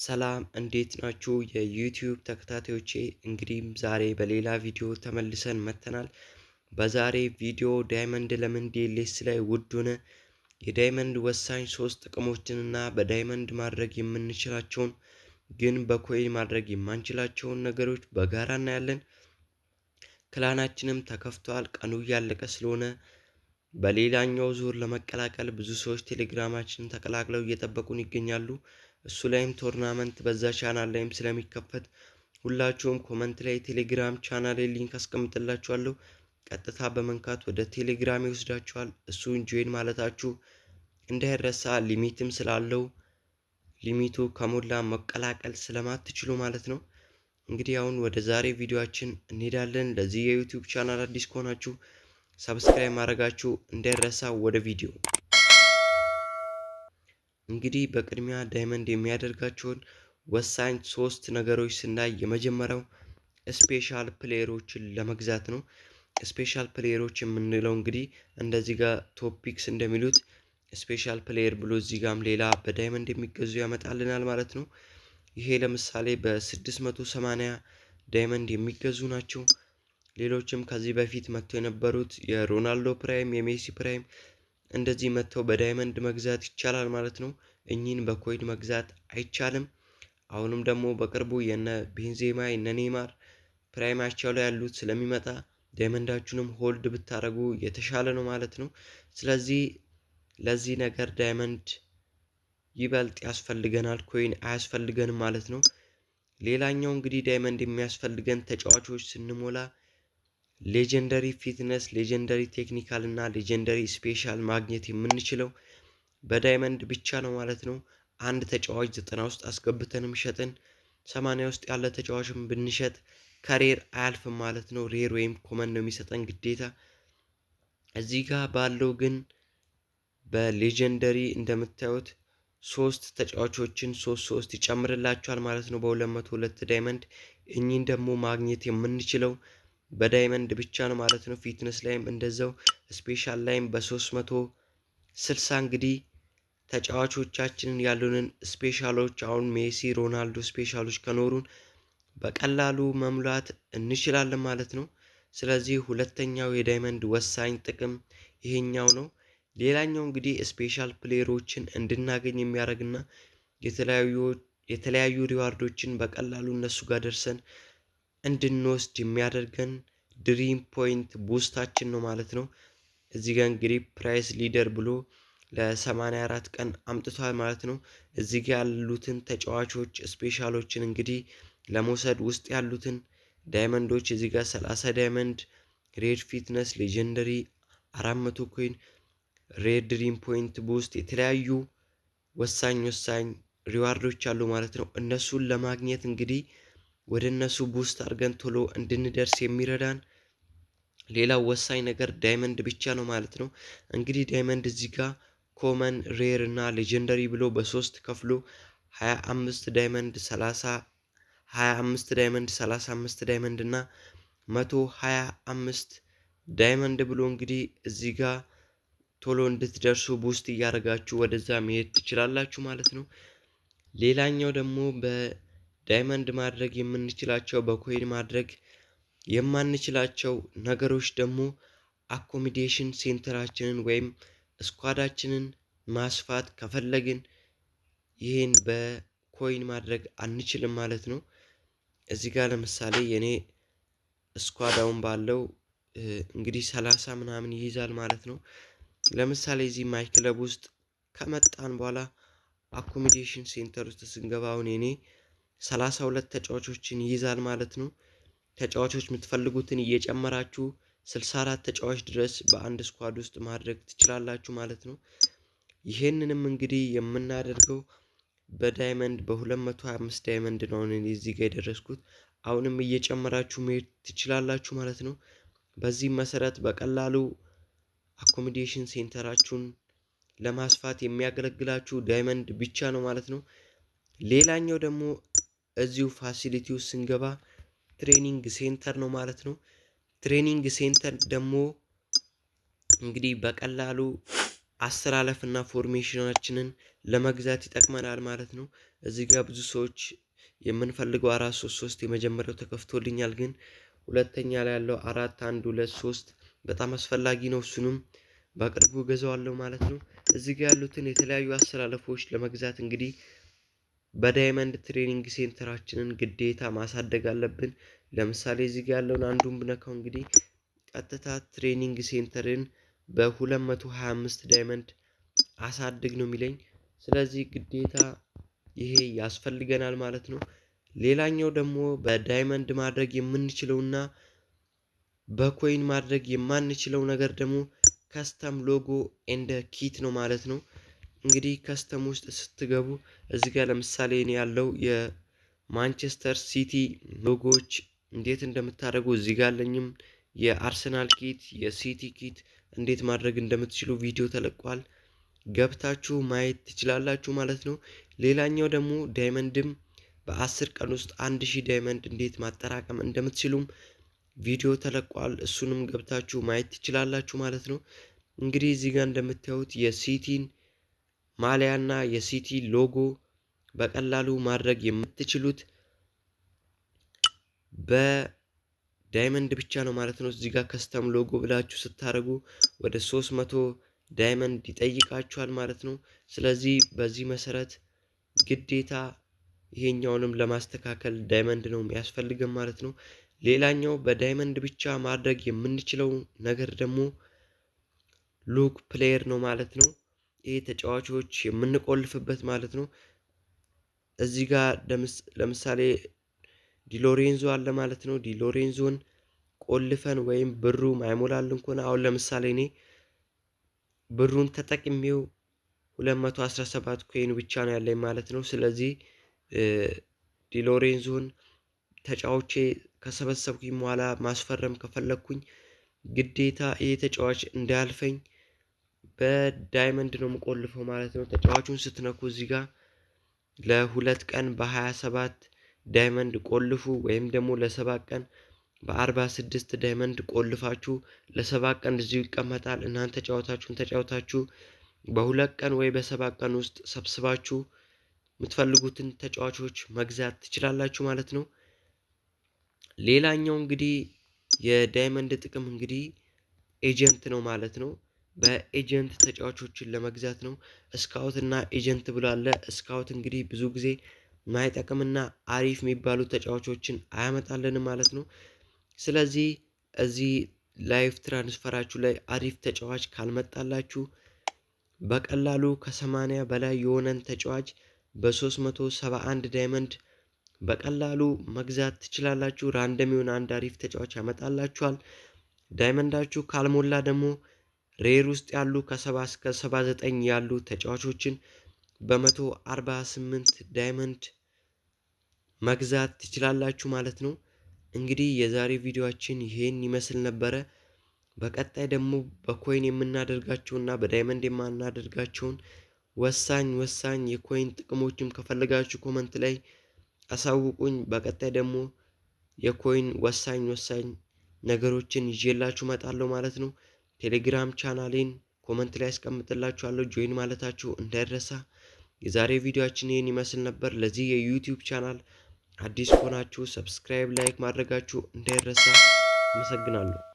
ሰላም እንዴት ናችሁ? የዩቲዩብ ተከታታዮቼ እንግዲህ ዛሬ በሌላ ቪዲዮ ተመልሰን መጥተናል። በዛሬ ቪዲዮ ዳይመንድ ለምን ዲኤልኤስ ላይ ውድ ሆነ፣ የዳይመንድ ወሳኝ 3 ጥቅሞችንና በዳይመንድ ማድረግ የምንችላቸውን ግን በኮይን ማድረግ የማንችላቸውን ነገሮች በጋራ እናያለን። ክላናችንም ተከፍቷል። ቀኑ እያለቀ ስለሆነ በሌላኛው ዙር ለመቀላቀል ብዙ ሰዎች ቴሌግራማችንን ተቀላቅለው እየጠበቁን ይገኛሉ። እሱ ላይም ቶርናመንት በዛ ቻናል ላይም ስለሚከፈት ሁላችሁም ኮመንት ላይ ቴሌግራም ቻናል ሊንክ አስቀምጥላችኋለሁ። ቀጥታ በመንካት ወደ ቴሌግራም ይወስዳችኋል። እሱን ጆይን ማለታችሁ እንዳይረሳ። ሊሚትም ስላለው ሊሚቱ ከሞላ መቀላቀል ስለማትችሉ ማለት ነው። እንግዲህ አሁን ወደ ዛሬ ቪዲዮአችን እንሄዳለን። ለዚህ የዩቲዩብ ቻናል አዲስ ከሆናችሁ ሰብስክራይብ ማድረጋችሁ እንዳይረሳ። ወደ ቪዲዮ እንግዲህ በቅድሚያ ዳይመንድ የሚያደርጋቸውን ወሳኝ 3 ነገሮች ስናይ የመጀመሪያው ስፔሻል ፕሌየሮችን ለመግዛት ነው። ስፔሻል ፕሌየሮች የምንለው እንግዲህ እንደዚህ ጋር ቶፒክስ እንደሚሉት ስፔሻል ፕሌየር ብሎ እዚህ ጋርም ሌላ በዳይመንድ የሚገዙ ያመጣልናል ማለት ነው። ይሄ ለምሳሌ በ680 ዳይመንድ የሚገዙ ናቸው። ሌሎችም ከዚህ በፊት መጥተው የነበሩት የሮናልዶ ፕራይም፣ የሜሲ ፕራይም እንደዚህ መጥተው በዳይመንድ መግዛት ይቻላል ማለት ነው። እኚህን በኮይን መግዛት አይቻልም። አሁንም ደግሞ በቅርቡ የነ ቤንዜማ የነ ኔይማር ፕራይማቸው ላይ ያሉት ስለሚመጣ ዳይመንዳችሁንም ሆልድ ብታደርጉ የተሻለ ነው ማለት ነው። ስለዚህ ለዚህ ነገር ዳይመንድ ይበልጥ ያስፈልገናል፣ ኮይን አያስፈልገንም ማለት ነው። ሌላኛው እንግዲህ ዳይመንድ የሚያስፈልገን ተጫዋቾች ስንሞላ ሌጀንደሪ ፊትነስ፣ ሌጀንደሪ ቴክኒካል እና ሌጀንደሪ ስፔሻል ማግኘት የምንችለው በዳይመንድ ብቻ ነው ማለት ነው። አንድ ተጫዋች 90 ውስጥ አስገብተንም ሸጥን 80 ውስጥ ያለ ተጫዋችም ብንሸጥ ከሬር አያልፍም ማለት ነው። ሬር ወይም ኮመን ነው የሚሰጠን ግዴታ። እዚህ ጋር ባለው ግን በሌጀንደሪ እንደምታዩት 3 ተጫዋቾችን 3 ይጨምርላችኋል ማለት ነው በ202 ዳይመንድ። እኚህን ደግሞ ማግኘት የምንችለው በዳይመንድ ብቻ ነው ማለት ነው። ፊትነስ ላይም እንደዛው፣ ስፔሻል ላይም በ360 እንግዲህ ተጫዋቾቻችንን ያሉንን ስፔሻሎች አሁን ሜሲ፣ ሮናልዶ ስፔሻሎች ከኖሩን በቀላሉ መሙላት እንችላለን ማለት ነው። ስለዚህ ሁለተኛው የዳይመንድ ወሳኝ ጥቅም ይሄኛው ነው። ሌላኛው እንግዲህ ስፔሻል ፕሌየሮችን እንድናገኝ የሚያደርግና የተለያዩ ሪዋርዶችን በቀላሉ እነሱ ጋር ደርሰን እንድንወስድ የሚያደርገን ድሪም ፖይንት ቡስታችን ነው ማለት ነው። እዚህ ጋር እንግዲህ ፕራይስ ሊደር ብሎ ለ84 ቀን አምጥቷል ማለት ነው። እዚህ ጋር ያሉትን ተጫዋቾች ስፔሻሎችን እንግዲህ ለመውሰድ ውስጥ ያሉትን ዳይመንዶች እዚህ ጋር 30 ዳይመንድ፣ ሬድ ፊትነስ፣ ሌጀንደሪ 400 ኮይን፣ ሬድ ድሪም ፖይንት ቡስት፣ የተለያዩ ወሳኝ ሪዋርዶች አሉ ማለት ነው። እነሱን ለማግኘት እንግዲህ ወደ እነሱ ቡስት አድርገን ቶሎ እንድንደርስ የሚረዳን ሌላው ወሳኝ ነገር ዳይመንድ ብቻ ነው ማለት ነው። እንግዲህ ዳይመንድ እዚህ ጋር ኮመን፣ ሬር እና ሌጀንደሪ ብሎ በ3 ከፍሎ 25 ዳይመንድ 30 25 ዳይመንድ 35 ዳይመንድ እና 125 ዳይመንድ ብሎ እንግዲህ እዚህ ጋር ቶሎ እንድትደርሱ ቡስት እያደረጋችሁ ወደዛ መሄድ ትችላላችሁ ማለት ነው። ሌላኛው ደግሞ በዳይመንድ ማድረግ የምንችላቸው በኮይን ማድረግ የማንችላቸው ነገሮች ደግሞ አኮሚዴሽን ሴንተራችንን ወይም ስኳዳችንን ማስፋት ከፈለግን ይህን በኮይን ማድረግ አንችልም ማለት ነው። እዚህ ጋር ለምሳሌ የኔ ስኳዳውን ባለው እንግዲህ 30 ምናምን ይይዛል ማለት ነው። ለምሳሌ እዚህ ማይ ክለብ ውስጥ ከመጣን በኋላ አኮሚዴሽን ሴንተር ውስጥ ስንገባ አሁን የኔ 32 ተጫዋቾችን ይይዛል ማለት ነው። ተጫዋቾች የምትፈልጉትን እየጨመራችሁ 64 ተጫዋች ድረስ በአንድ ስኳድ ውስጥ ማድረግ ትችላላችሁ ማለት ነው። ይሄንንም እንግዲህ የምናደርገው በዳይመንድ በ225 ዳይመንድ ነው እዚህ ጋር የደረስኩት። አሁንም እየጨመራችሁ መሄድ ትችላላችሁ ማለት ነው። በዚህም መሰረት በቀላሉ አኮሚዴሽን ሴንተራችሁን ለማስፋት የሚያገለግላችሁ ዳይመንድ ብቻ ነው ማለት ነው። ሌላኛው ደግሞ እዚሁ ፋሲሊቲ ውስጥ ስንገባ ትሬኒንግ ሴንተር ነው ማለት ነው። ትሬኒንግ ሴንተር ደግሞ እንግዲህ በቀላሉ አስተላለፍና ፎርሜሽናችንን ለመግዛት ይጠቅመናል ማለት ነው። እዚህ ጋር ብዙ ሰዎች የምንፈልገው 433 የመጀመሪያው ተከፍቶልኛል፣ ግን ሁለተኛ ላይ ያለው 4123 በጣም አስፈላጊ ነው። እሱንም በቅርቡ ገዛዋለሁ ማለት ነው። እዚህ ጋር ያሉትን የተለያዩ አስተላለፎች ለመግዛት እንግዲህ በዳይመንድ ትሬኒንግ ሴንተራችንን ግዴታ ማሳደግ አለብን። ለምሳሌ እዚህ ጋር ያለውን አንዱን ብነካው እንግዲህ ቀጥታ ትሬኒንግ ሴንተርን በ225 ዳይመንድ አሳድግ ነው የሚለኝ። ስለዚህ ግዴታ ይሄ ያስፈልገናል ማለት ነው። ሌላኛው ደግሞ በዳይመንድ ማድረግ የምንችለውና በኮይን ማድረግ የማንችለው ነገር ደግሞ ከስተም ሎጎ ኤንድ ኪት ነው ማለት ነው። እንግዲህ ከስተም ውስጥ ስትገቡ እዚህ ጋር ለምሳሌ እኔ ያለው የማንቸስተር ሲቲ ሎጎዎች እንዴት እንደምታደርጉ እዚህ ጋር አለኝም። የአርሰናል ኪት፣ የሲቲ ኪት እንዴት ማድረግ እንደምትችሉ ቪዲዮ ተለቋል። ገብታችሁ ማየት ትችላላችሁ ማለት ነው። ሌላኛው ደግሞ ዳይመንድም በ10 ቀን ውስጥ 1000 ዳይመንድ እንዴት ማጠራቀም እንደምትችሉም ቪዲዮ ተለቋል። እሱንም ገብታችሁ ማየት ትችላላችሁ ማለት ነው። እንግዲህ እዚህ ጋር እንደምታዩት የሲቲን ማሊያና የሲቲ ሎጎ በቀላሉ ማድረግ የምትችሉት በዳይመንድ ብቻ ነው ማለት ነው። እዚህ ጋር ከስተም ሎጎ ብላችሁ ስታደርጉ ወደ 300 ዳይመንድ ይጠይቃችኋል ማለት ነው። ስለዚህ በዚህ መሰረት ግዴታ ይሄኛውንም ለማስተካከል ዳይመንድ ነው የሚያስፈልገን ማለት ነው። ሌላኛው በዳይመንድ ብቻ ማድረግ የምንችለው ነገር ደግሞ ሉክ ፕሌየር ነው ማለት ነው። ይሄ ተጫዋቾች የምንቆልፍበት ማለት ነው። እዚህ ጋር ለምሳሌ ዲሎሬንዞ አለ ማለት ነው። ዲሎሬንዞን ቆልፈን ወይም ብሩ ማይሞላልን ከሆነ አሁን ለምሳሌ እኔ ብሩን ተጠቅሜው 217 ኮይን ብቻ ነው ያለኝ ማለት ነው። ስለዚህ ዲሎሬንዞን ተጫዋቾቼ ከሰበሰብኩኝ በኋላ ማስፈረም ከፈለኩኝ ግዴታ ይሄ ተጫዋች እንዳያልፈኝ በዳይመንድ ነው የምቆልፈው ማለት ነው። ተጫዋቹን ስትነኩ እዚህ ጋር ለ2 ቀን በ27 ዳይመንድ ቆልፉ ወይም ደግሞ ለ7 ቀን በ46 ዳይመንድ ቆልፋችሁ ለ7 ቀን እዚሁ ይቀመጣል። እናንተ ተጫወታችሁ በ2 ቀን ወይ በ7 ቀን ውስጥ ሰብስባችሁ የምትፈልጉትን ተጫዋቾች መግዛት ትችላላችሁ ማለት ነው። ሌላኛው እንግዲህ የዳይመንድ ጥቅም እንግዲህ ኤጀንት ነው ማለት ነው። በኤጀንት ተጫዋቾችን ለመግዛት ነው። ስካውት እና ኤጀንት ብሎ አለ። ስካውት እንግዲህ ብዙ ጊዜ ማይጠቅምና አሪፍ የሚባሉ ተጫዋቾችን አያመጣልንም ማለት ነው። ስለዚህ እዚህ ላይፍ ትራንስፈራችሁ ላይ አሪፍ ተጫዋች ካልመጣላችሁ በቀላሉ ከ80 በላይ የሆነን ተጫዋች በ371 ዳይመንድ በቀላሉ መግዛት ትችላላችሁ። ራንደም የሆነ አንድ አሪፍ ተጫዋች ያመጣላችኋል። ዳይመንዳችሁ ካልሞላ ደግሞ ሬር ውስጥ ያሉ ከ70 እስከ 79 ያሉ ተጫዋቾችን በ148 ዳይመንድ መግዛት ትችላላችሁ ማለት ነው። እንግዲህ የዛሬ ቪዲዮአችን ይሄን ይመስል ነበረ። በቀጣይ ደግሞ በኮይን የምናደርጋቸውና በዳይመንድ የማናደርጋቸውን ወሳኝ የኮይን ጥቅሞችም ከፈለጋችሁ ኮመንት ላይ አሳውቁኝ። በቀጣይ ደግሞ የኮይን ወሳኝ ነገሮችን ይዤላችሁ እመጣለሁ ማለት ነው። ቴሌግራም ቻናሌን ኮመንት ላይ አስቀምጥላችኋለሁ፣ ጆይን ማለታችሁ እንዳይረሳ። የዛሬ ቪዲዮአችን ይህን ይመስል ነበር። ለዚህ የዩቲዩብ ቻናል አዲስ ሆናችሁ ሰብስክራይብ፣ ላይክ ማድረጋችሁ እንዳይረሳ። አመሰግናለሁ።